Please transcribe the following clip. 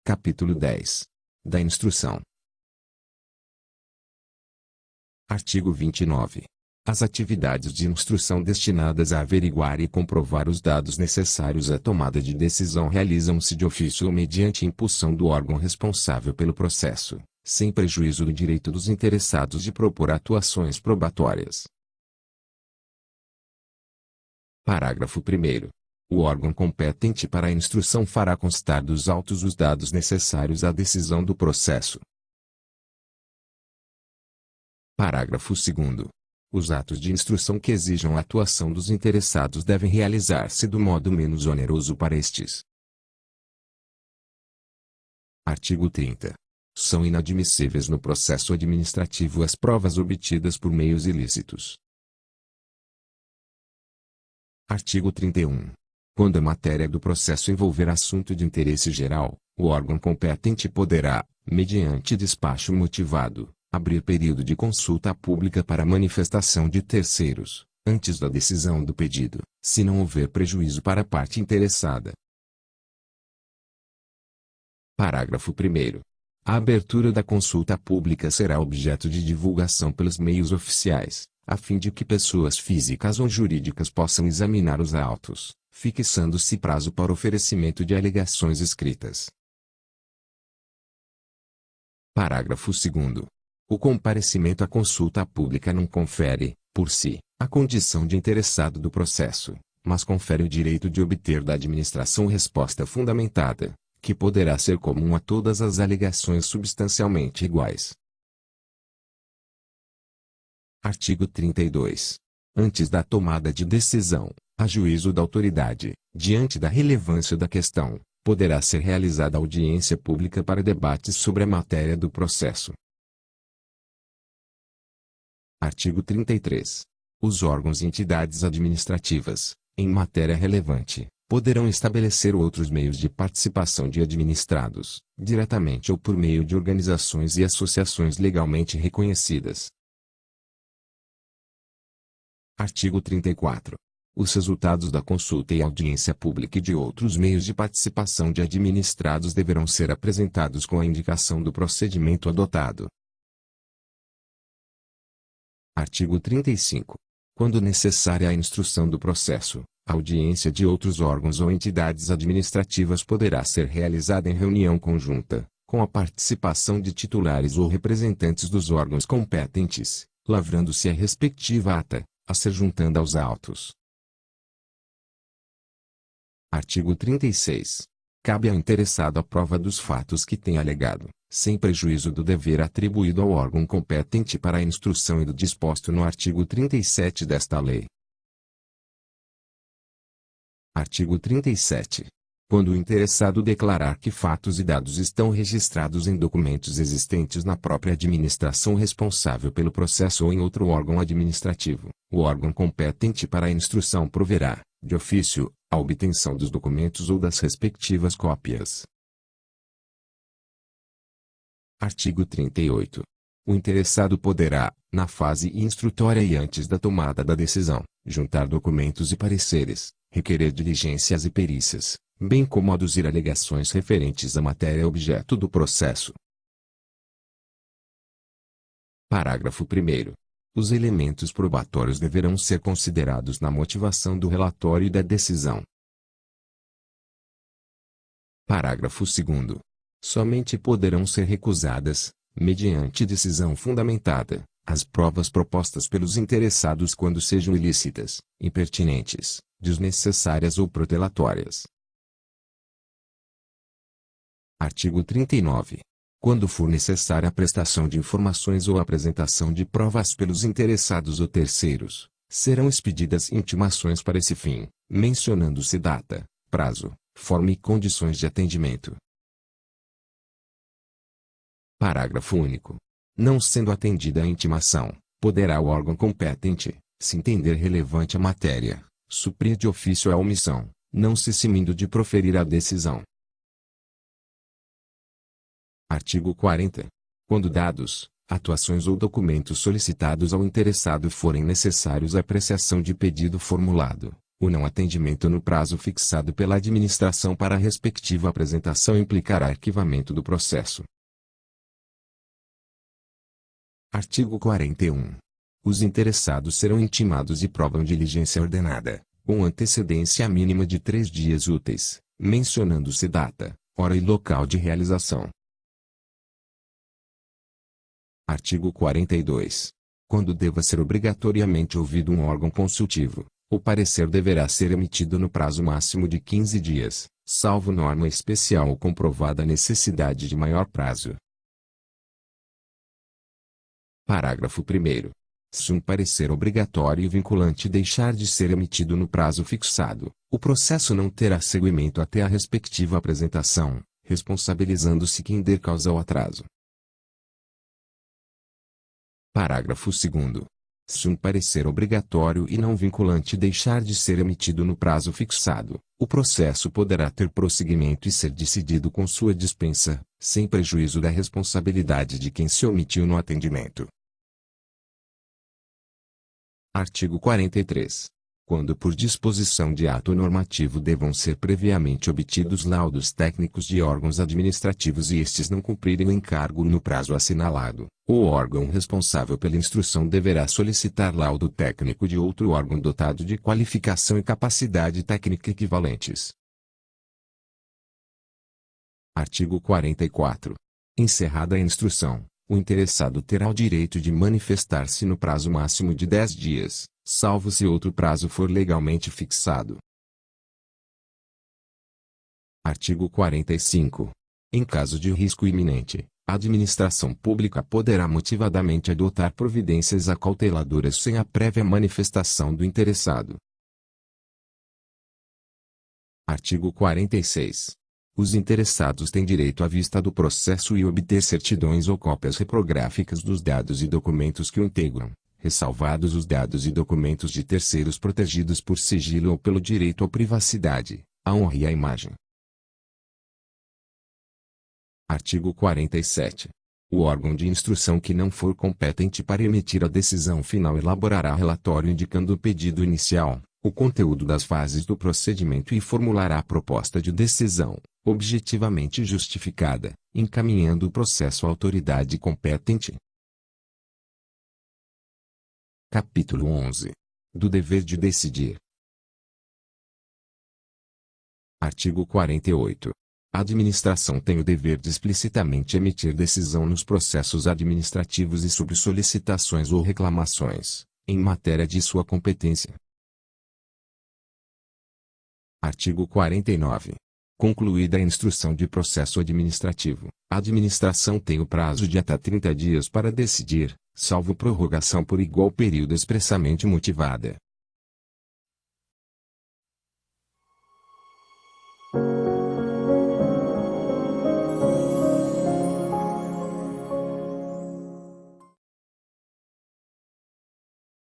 Capítulo 10. Da instrução. Artigo 29. As atividades de instrução destinadas a averiguar e comprovar os dados necessários à tomada de decisão realizam-se de ofício ou mediante impulsão do órgão responsável pelo processo, sem prejuízo do direito dos interessados de propor atuações probatórias. Parágrafo 1º. O órgão competente para a instrução fará constar dos autos os dados necessários à decisão do processo. Parágrafo 2º. Os atos de instrução que exijam a atuação dos interessados devem realizar-se do modo menos oneroso para estes. Artigo 30. São inadmissíveis no processo administrativo as provas obtidas por meios ilícitos. Artigo 31. Quando a matéria do processo envolver assunto de interesse geral, o órgão competente poderá, mediante despacho motivado, abrir período de consulta pública para manifestação de terceiros, antes da decisão do pedido, se não houver prejuízo para a parte interessada. Parágrafo 1º. A abertura da consulta pública será objeto de divulgação pelos meios oficiais, a fim de que pessoas físicas ou jurídicas possam examinar os autos, fixando-se prazo para oferecimento de alegações escritas. Parágrafo 2º. O comparecimento à consulta pública não confere, por si, a condição de interessado do processo, mas confere o direito de obter da administração resposta fundamentada, que poderá ser comum a todas as alegações substancialmente iguais. Artigo 32. Antes da tomada de decisão, a juízo da autoridade, diante da relevância da questão, poderá ser realizada audiência pública para debates sobre a matéria do processo. Artigo 33. Os órgãos e entidades administrativas, em matéria relevante, poderão estabelecer outros meios de participação de administrados, diretamente ou por meio de organizações e associações legalmente reconhecidas. Artigo 34. Os resultados da consulta e audiência pública e de outros meios de participação de administrados deverão ser apresentados com a indicação do procedimento adotado. Artigo 35. Quando necessária a instrução do processo, a audiência de outros órgãos ou entidades administrativas poderá ser realizada em reunião conjunta, com a participação de titulares ou representantes dos órgãos competentes, lavrando-se a respectiva ata, a ser juntada aos autos. Artigo 36. Cabe ao interessado a prova dos fatos que tem alegado, sem prejuízo do dever atribuído ao órgão competente para a instrução e do disposto no artigo 37 desta lei. Artigo 37. Quando o interessado declarar que fatos e dados estão registrados em documentos existentes na própria administração responsável pelo processo ou em outro órgão administrativo, o órgão competente para a instrução proverá, de ofício, a obtenção dos documentos ou das respectivas cópias. Artigo 38. O interessado poderá, na fase instrutória e antes da tomada da decisão, juntar documentos e pareceres, requerer diligências e perícias, bem como aduzir alegações referentes à matéria objeto do processo. Parágrafo 1º. Os elementos probatórios deverão ser considerados na motivação do relatório e da decisão. Parágrafo 2º. Somente poderão ser recusadas, mediante decisão fundamentada, as provas propostas pelos interessados quando sejam ilícitas, impertinentes, desnecessárias ou protelatórias. Artigo 39. Quando for necessária a prestação de informações ou a apresentação de provas pelos interessados ou terceiros, serão expedidas intimações para esse fim, mencionando-se data, prazo, forma e condições de atendimento. Parágrafo único. Não sendo atendida a intimação, poderá o órgão competente, se entender relevante a matéria, suprir de ofício a omissão, não se eximindo de proferir a decisão. Artigo 40. Quando dados, atuações ou documentos solicitados ao interessado forem necessários à apreciação de pedido formulado, O não atendimento no prazo fixado pela administração para a respectiva apresentação implicará arquivamento do processo. Artigo 41. Os interessados serão intimados e provam diligência ordenada, com antecedência mínima de 3 dias úteis, mencionando-se data, hora e local de realização. Artigo 42. Quando deva ser obrigatoriamente ouvido um órgão consultivo, o parecer deverá ser emitido no prazo máximo de 15 dias, salvo norma especial ou comprovada a necessidade de maior prazo. Parágrafo 1º. Se um parecer obrigatório e vinculante deixar de ser emitido no prazo fixado, o processo não terá seguimento até a respectiva apresentação, responsabilizando-se quem dê causa ao atraso. Parágrafo 2º. Se um parecer obrigatório e não vinculante deixar de ser emitido no prazo fixado, o processo poderá ter prosseguimento e ser decidido com sua dispensa, sem prejuízo da responsabilidade de quem se omitiu no atendimento. Artigo 43. Quando por disposição de ato normativo devam ser previamente obtidos laudos técnicos de órgãos administrativos e estes não cumprirem o encargo no prazo assinalado, o órgão responsável pela instrução deverá solicitar laudo técnico de outro órgão dotado de qualificação e capacidade técnica equivalentes. Artigo 44. Encerrada a instrução, o interessado terá o direito de manifestar-se no prazo máximo de 10 dias, salvo se outro prazo for legalmente fixado. Artigo 45. Em caso de risco iminente, a administração pública poderá motivadamente adotar providências acauteladoras sem a prévia manifestação do interessado. Artigo 46. Os interessados têm direito à vista do processo e obter certidões ou cópias reprográficas dos dados e documentos que o integram, ressalvados os dados e documentos de terceiros protegidos por sigilo ou pelo direito à privacidade, à honra e à imagem. Artigo 47. O órgão de instrução que não for competente para emitir a decisão final elaborará relatório indicando o pedido inicial, o conteúdo das fases do procedimento e formulará a proposta de decisão, objetivamente justificada, encaminhando o processo à autoridade competente. Capítulo 11. Do dever de decidir. Artigo 48. A administração tem o dever de explicitamente emitir decisão nos processos administrativos e sobre solicitações ou reclamações, em matéria de sua competência. Artigo 49. Concluída a instrução de processo administrativo, a administração tem o prazo de até 30 dias para decidir, salvo prorrogação por igual período expressamente motivada,